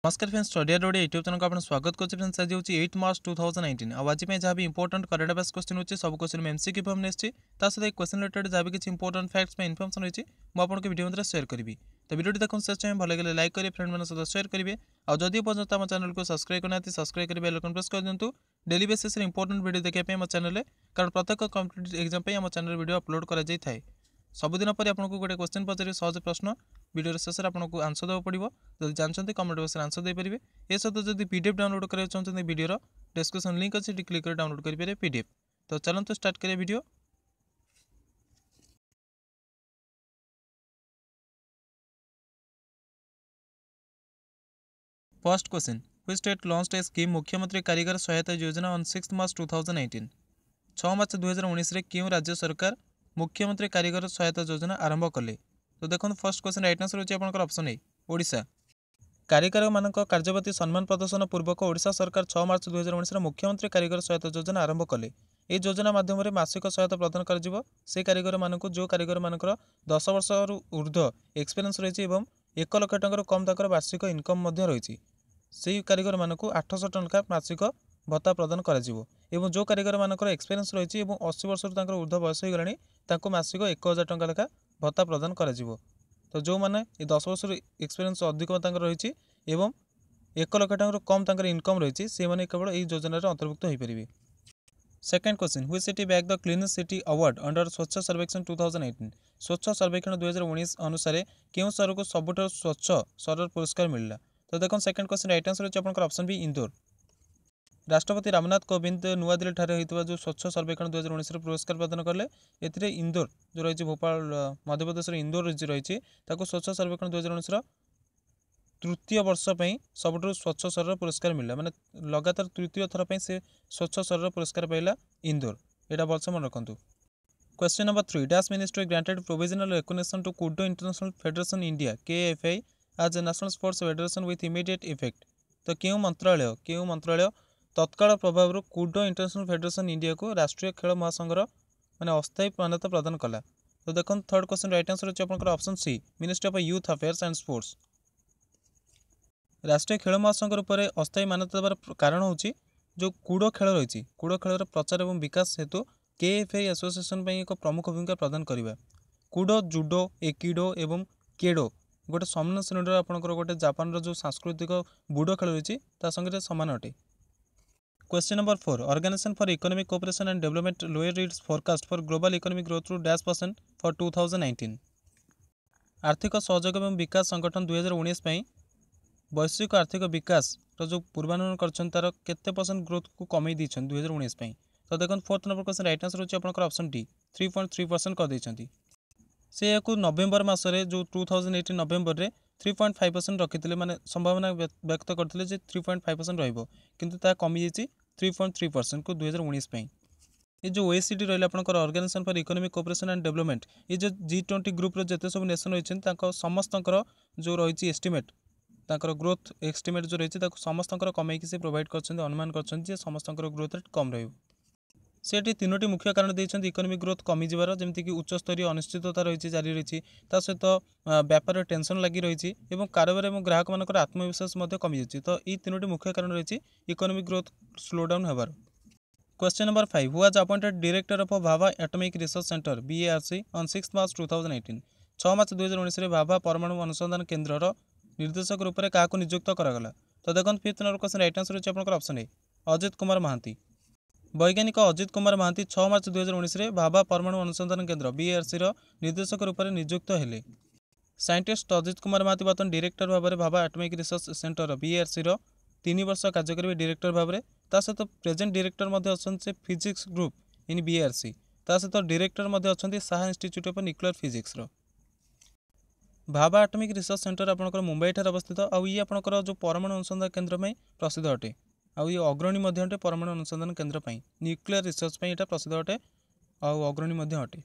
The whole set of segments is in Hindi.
नमस्कार friends, study road YouTube channel को आपन स्वागत करछि। फ्रेंड्स आज होछि 8 मार्च 2019 आ आज में जहाँ भी इंपोर्टेंट करंट अफेयर्स क्वेश्चन होछि सब क्वेश्चन में एमसीक्यू फॉर्म नेछि ता सहित क्वेश्चन रिलेटेड जहाँ भी किछि इंपोर्टेंट फैक्ट्स में इन्फॉर्मेशन होछि मु आपन के वीडियो में शेयर करबी। तो वीडियो देखन शेष टाइम भल लगे लाइक करिए, फ्रेंड मन सहित शेयर करिए आ जदि पर्यंत हम चैनल को सब्सक्राइब करना सब्सक्राइब करिए, बेल आइकन प्रेस कर दियंतु डेली बेसिस रे इंपोर्टेंट वीडियो देखिया पे हम चैनल कारण प्रत्येक कॉम्पिटिटिव एग्जाम पे हम चैनल वीडियो अपलोड करा जाय थाए। सबुदिन पर आपको गोटे क्वेश्चन पचारे सहज प्रश्न वीडियो शेष में आपको आंसर देवा पड़ो। जब जानते कमेंट बॉक्स में आंसर देपारे। ए सहित जब पीडीएफ डाउनलोड कराया चाहते वीडियो डिस्क्रिप्शन लिंक अच्छे क्लिक कर डाउनलोड करेंगे पीडीएफ। तो चलते स्टार्ट करिए video. First question, which state launched A scheme मुख्यमंत्री कारीगर सहायता योजना ऑन 6 मार्च 2019। 6 मार्च 2019 रे क्यों राज्य सरकार मुख्यमंत्री कारीगर सहायता योजना आरंभ कले। तो देखो फर्स्ट क्वेश्चन राइट आंसर होछि आपनकर ऑप्शन ए ओडिशा। कारीगर मानक कार्यपति सम्मान प्रदर्शन पूर्वक ओडिशा सरकार 6 मार्च 2019 रे मुख्यमंत्री कारीगर सहायता योजना आरंभ कले। ए योजना माध्यम रे मासिक सहायता प्रदान कर से कारीगर मानक जो कारीगर मानकर 10 वर्ष ऊर्ध्व एक्सपीरियंस रही एवं 1 लाख टंकार कम तक वार्षिक इनकम रही से कारीगर मानक 800 टंका मासिक भत्ता प्रदान कर जो कारीगर मानकर एक्सपीरियंस रही 80 वर्ष ऊर्ध्व बयस हो गला मासिक 1000 टंका लेखा भत्ता प्रदान कर। तो जो मैंने 10 वर्ष एक्सपीरियंस अधिक रही एवं 1 लाख टंका कम तक इनकम रही से मैंने केवल यह योजना अंतर्भुक्त हो पारे। Second question, which city bag the cleanest city award under स्वच्छ सर्वेक्षण 2018। स्वच्छ सर्वेक्षण 2019 अनुसार क्यों शहर को सबुठ स्वच्छ शहर पुरस्कार मिलला। तो देखो सेकेंड क्वेश्चन राइट आंसर होछि आपनकर ऑप्शन बी इंदौर। राष्ट्रपति रामनाथ कोविंद नुआदिल्ली ठारे होइतबा जो स्वच्छ सर्वेक्षण 2019 पुरस्कार प्रदान कले एथिरे इंदौर जो रही भोपाल मध्यप्रदेश इंदौर रही स्वच्छ सर्वेक्षण 2019 तृतीय वर्ष सबुठ स्वच्छ शहर पुरस्कार मिलला माने लगातार तृतीय थर पे से स्वच्छ शहर पुरस्कार पाइला इंदौर। एटा वर्ष मन रखु। Question number 3, dash ministry granted provisional recognition to Kudo international federation India KFI as a national sports federation with immediate effect. तो क्यों मंत्रालय तत्काल प्रभाव कूडो इंटरनेशनल फेडरेशन इंडिया को राष्ट्रीय खेल महासंघर माने अस्थायी मान्यता प्रदान कला। तो देखो थर्ड क्वेश्चन राइट आंसर होछि आपनकर option C ministry of youth affairs and sports. राष्ट्रीय खेल महासंघ रूप में अस्थायी मान्यता देवार कारण होछि जो कूडो खेल रही कूडो खेल प्रचार और विकास हेतु केएफआई एसोसिएशन एक प्रमुख भूमिका प्रदान करवा। कूडो जुडो एकिडो एवं केडो गोटे समान श्रेणी आपंकर गोटे जापान जो सांस्कृतिक बुडो खेल रही संगे सामान अटे। Question number 4, organisation for economic cooperation and development lower its forecast for global economic growth to -% for 2019। आर्थिक सहयोग एवं विकास संगठन 2019 वैश्विक आर्थिक विकास जो पूर्वानुमान कर तार केते % ग्रोथ को कमे 2019। तो देखो fourth number question right answer होछि आपनकर ऑप्शन डी 3.3% कर देछंती। से या नवेम्बर मसरे जो 2018 नवेम्बर रे 3.5% रखी माने संभावना व्यक्त करते 3.5% रहिबो किंतु ता कमी जाइए 3.3% को 2019। ये जो OECD रही आपंकर organisation for economic cooperation and development ये जो G20 ग्रुप जिते सब नेशन रही समस्त जो रही एस्टिमेट ताकर ग्रोथ एस्टिमेट जो रही समस्त कमेकी से प्रोवाइड कर अनुमान कर समस्त ग्रोथ रेट कम रही से तीनोटी मुख्य कारण देते इकोनॉमिक ग्रोथ कमी जबार जमीक उच्च स्तरीय अनिश्चितता रही जारी रही सहित व्यापार टेंशन लगी रही कारोबार और ग्राहक मान आत्मविश्वास कमी जाए। तो ये तीनोटी मुख्य कारण रही इकोनॉमिक ग्रोथ स्लो डाउन होबार। Question number 5, who was appointed director of Bhabha atomic research centre BARC on 6 March 2018। 6 March 2019 Bhabha परमाणु अनुसंधान केन्द्र निर्देशक रूप में क्या नियुक्त करागला। तो देखो fifth number question right answer होछि आपनकर ऑप्शन ए अजित कुमार महांती। वैज्ञानिक अजित कुमार महांती 6 मार्च 2019 भाभा परमाणु अनुसंधान केन्द्र BARC निर्देशक रूप में नियुक्त हेले। साइंटिस्ट अजित कुमार महांती बर्तमान डायरेक्टर भाव में Bhabha atomic research centre BARC 3 वर्ष कार्य करेंगे डायरेक्टर भाव में। सहित प्रेजेंट डायरेक्टर अच्छे फिजिक्स ग्रुप इन BARC सहित डायरेक्टर अच्छे Saha institute of nuclear physics. Bhabha atomic research centre आपंकर मुंबई ठार अवस्थित ये आपंकर जो परमाणु अनुसंधान केन्द्र में प्रसिद्ध अटे ये अग्रणी अटे परमाणु अनुसंधान केन्द्र न्यूक्लियर रिसर्च यहाँ प्रसिद्ध अटे अग्रणी अटे।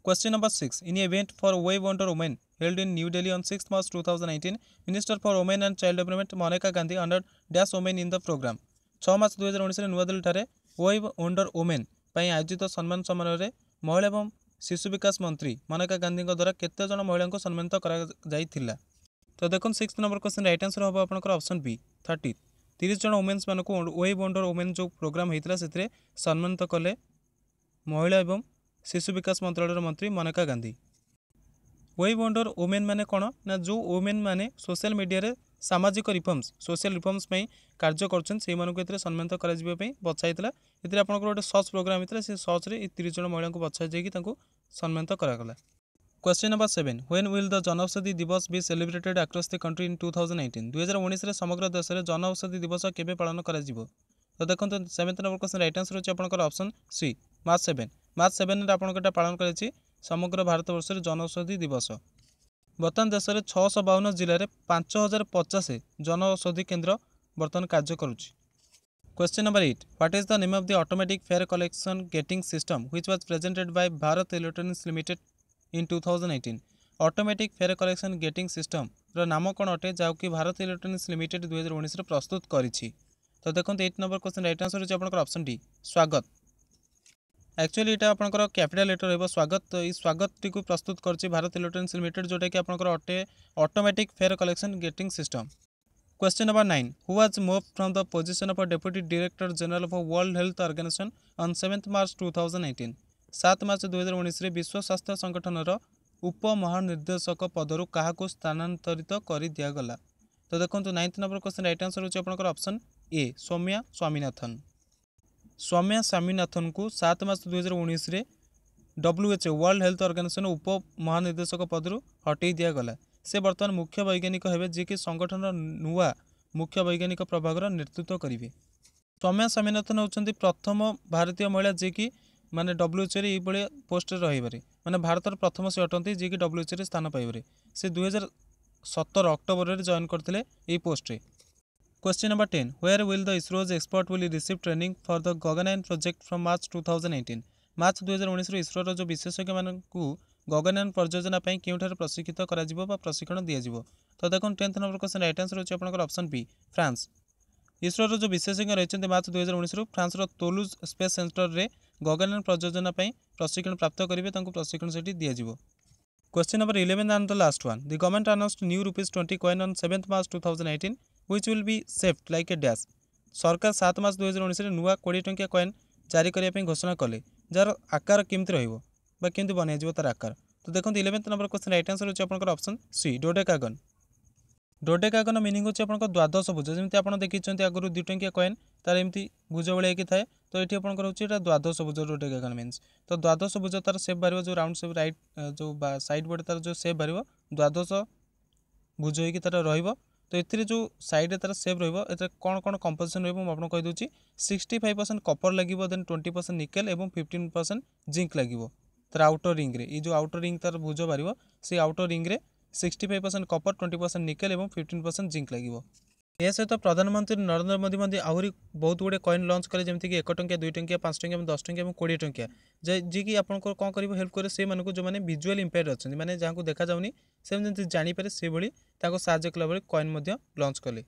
Question number 6, in event for wave wonder women held in New Delhi on 6 March 2019 minister for women and child development Maneka Gandhi under dash women in the program. 6 March 2019 नुआदिल्ली ठारे वेव वंडर वुमेन आयोजित सम्मान समारोह में महिला एवं शिशु विकास मंत्री मनका गांधी द्वारा केते जन महिला को सम्मानित करा जाइथिला। तो देखो 6 नंबर क्वेश्चन राइट आंसर हम आपंकर ऑप्शन बी 30 जन वुमेन्स मानक वेब वंडर वुमेन जो प्रोग्राम होता से सम्मानित कले महिला एवं शिशु विकास मंत्रालय मंत्री Maneka Gandhi. Web wonder women माने कौन ना जो वुमेन माने सोशल मीडिया रे सामाजिक रिफॉर्म्स सोशल रिफॉर्म्स कार्य कर सम्मानित कर बचाई ये आप गोटे सर्च प्रोग्राम होता है से सर्च रे 30 जन महिला को बछा जाकि सम्मानित करागला। Question number 7 when will the Janaushadhi Diwas be celebrated across the country in 2019 2019 समग्र देश में जनऔषधि दिवस केबे पालन करा जिवो। तो देखो 7th number question right answer होची आपनकर ऑप्शन सी मार्च 7 रे आपनकर पालन करा समग्र भारत वर्ष में जनऔषधि दिवस। बर्तमान देश में 652 जिले में 5050 जनऔषधि केन्द्र बर्तमान कार्य करुच्ची। Question number 8 what is the name of the automatic fare collection gating system which was presented by Bharat electronics limited in 2018। Automatic fare collection gating system रो नाम कौन अटे जहाँकि भारत इलेक्ट्रॉनिक्स लिमिटेड 2019 प्रस्तुत करिछि। तो देखो 8 नंबर क्वेश्चन राइट आंसर होची आपनकर ऑप्शन डी स्वागत। एक्चुअली यहाँ आपंकर कैपिटल लेटर रहा स्वागत। तो ये स्वागत टी को प्रस्तुत कर भारत इलेक्ट्रॉनिक्स लिमिटेड जोटा कि आपंकर अटे automatic fare collection gating system. Question number 9 who was move from the position of deputy director general of world health organisation on 7 March 2018। 7 March 2019 विश्व स्वास्थ्य संगठन उप महानिर्देशक पदरु क्या स्थानांतरित कर दिगला। तो देखो 9th number question right answer होची आपनकर ऑप्शन ए सौम्या स्वामीनाथन। सौम्या स्वामीनाथन को 7 March 2019 WHO world health organisation उप महानिर्देशक पदरु हटई दिगला। से बर्तमान मुख्य वैज्ञानिक हेबे जे कि संगठन नुआ मुख्य वैज्ञानिक प्रभागर नेतृत्व करेंगे। सौम्या स्वामीनाथन होउछन्ती प्रथम भारतीय महिला जे कि माने WHO रे ये पोस्ट रही माने भारत प्रथम से अटंती जे कि WHO रे स्थान पाइबरे। से 2017 अक्टोबर में जॉइन करथिले ये पोस्ट रे। Question number 10 where will the ISRO's expert will receive training for the Gaganyaan project from March 2018। March 2019 इसरोर जो विशेषज्ञ मानकु गगनयान परियोजना क्योंठार प्रशिक्षित करा प्रशिक्षण दिया। तो देखो 10th number question right answer होची आपनकर ऑप्शन बी फ्रांस। इसरोर जो विशेषज्ञ रही मार्च 2019 फ्रांस तोलुज स्पेस सेंटर रे गगनयान परियोजना प्रशिक्षण प्राप्त करेंगे प्रशिक्षण से दिया। Question number 11 and the last one the government announced new ₹20 coin on 7th March 2018 which will be shaped like a dash। सरकार 7 मार्च 2019 नुआ 20 टंकिया कॉइन जारी करने घोषणा कले जार आकार केमती रहा केमती बनाई तार आकार। तो देखो 11th number question right answer होची आपनकर ऑप्शन सी डोडेकागन। डोडेकागन मीनिंग होची आपनकर द्वादश भुज जमी आप देखते आगुरी 2 टंकिया कॉइन तार एमती भुज भाई थाए। तो ये आपंकर होची द्वादश भुज डोडेकागन मीन्स। तो द्वादश भुज तार सेप बाहर जो राउंड सेप राइट जो साइड बड़े तार जो सेप बाहर द्वादश भुज होगी तार रहिबो। तो ये जो साइड तार सेप रही कौन कौन कंपोजिशन रही कहीदे 65% कपर लगे देन 20% निकेल और 15% जिंक लगे तार आउटर रिंग रे। ये जो आउटर रिंग तार भुज बाहर से आउटर रिंग रे 65% कपर 20% निकेल और 15% जिंक लगे। यह सहित प्रधानमंत्री नरेंद्र मोदी आहरी बहुत गुड़े कॉइन लॉन्च कले जमीक 1 टंकिया 2 टंकिया 5 टंकिया 10 टंकिया 20 टंकिया जी कि आपको कौन कर हेल्प करे से मानक जो मैंने विजुअल इम्पेयर अच्छा मैंने जहाँ को देखा जाऊनी से जमी जानीपे से भाई साहय कला भाई कॉइन लॉन्च कले।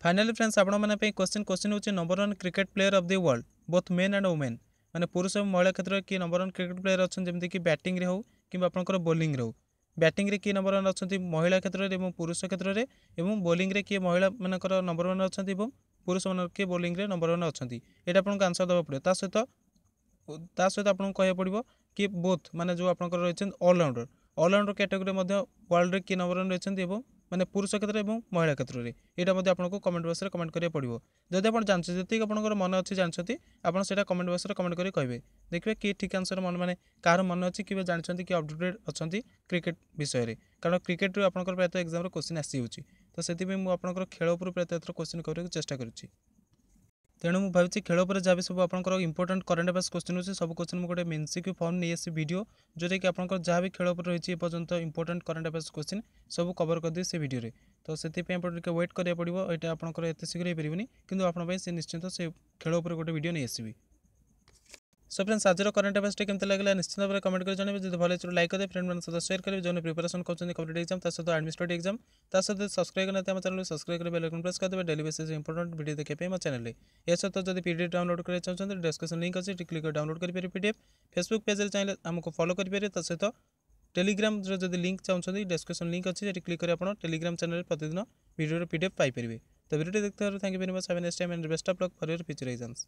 फाइनाली फ्रेंड्स आपने क्वेश्चन होची number 1 cricket player of the world both men and women माने पुरुष और महिला क्षेत्र में किए नंबर 1 क्रिकेट प्लेयर अच्छा जमीक बैटिंग हो कि आपंकर बोलिंग हो। बैटिंग रे किए नंबर 1 अच्छा महिला क्षेत्र में पुरुष क्षेत्र में बोलिंग रे किए महिला मानकर नंबर 1 अच्छा पुरुष मान किए बोलिंग रे नंबर 1 अच्छा ये आपको आंसर देवा पड़े। सहित आपको कह पड़ो कि बोथ माने जो आपंकर रही ऑलराउंडर कैटेगोरी वर्ल्ड किए नंबर 1 रही माने पुरुष क्षेत्र और महिला क्षेत्र में यहाँ आपको कमेंट बॉक्स में कमेंट करा पड़ो। जब आप जानते जी आपंकर मन अच्छी जानते आप कमेंट बॉक्स में कमेंट कर कहे देखिए कि ठीक आंसर मन मैंने कार मन अच्छी कि जानते कि अपडेटेड अच्छा क्रिकेट विषय में कारण क्रिकेट आपंकर प्रायतः एग्जाम क्वेश्चन आसी तो से मुझे खेल उपर प्रायतः क्वेश्चन करने चेष्टा करुँची। तेणु मुझे भावी खेल पर जहाँ भी सब आप इंपोर्टेंट करेन्ट अफेयर्स क्वेश्चन अच्छे सब क्वेश्चन मुझे MCQ फॉर्म नहीं आसी वीडियो जोटा कि आप जहाँ भी खेल पर रही पर्यंत इंपोर्टेंट करेन्ट अफेयर्स क्वेश्चन सब कवर कर दिए से वीडियो। तो से वेट करा पड़ो यहाँ आपंकर एत शीघ्र हो पारे कि आपंप से निश्चित से खेल पर गोटे वीडियो नहीं आसबि। सो फ्रेंड्स आज करेन्ट अफेयर्स केमती लगे निश्चित भाव में कमेंट कर जानवे जो भले लाइक करेंगे फ्रेंड मान सहित शेयर करेंगे जो प्रिपरेशन कर कॉम्पिटेटिव एग्जाम सहित एडमिनिस्ट्रेटिव एग्जाम सहित सब्सक्राइब करना आम चैनल सब्सक्राइब कर बेल आइकन प्रेस कर देवे डेली बेसिस इंपोर्टेंट वीडियो देखिए मो चैनल। यह सहित जब पीडीएफ डाउनलोड करना चाहते डिस्क्रिप्शन लिंक अच्छे क्लिक कर डाउनलोड करेंगे पीडीएफ फेसबुक पेज चाहिए आमको फॉलो करेंगे सहित टेलीग्राम जदि लिंक चाहते डिस्क्रिप्शन लिंक अच्छी से क्लिक कर आप टेलीग्राम चैनल प्रतिदिन वीडियो PDF पाइपर। तो वीडियो देखते thank you very much. Have a nice time and best of luck for your future exams.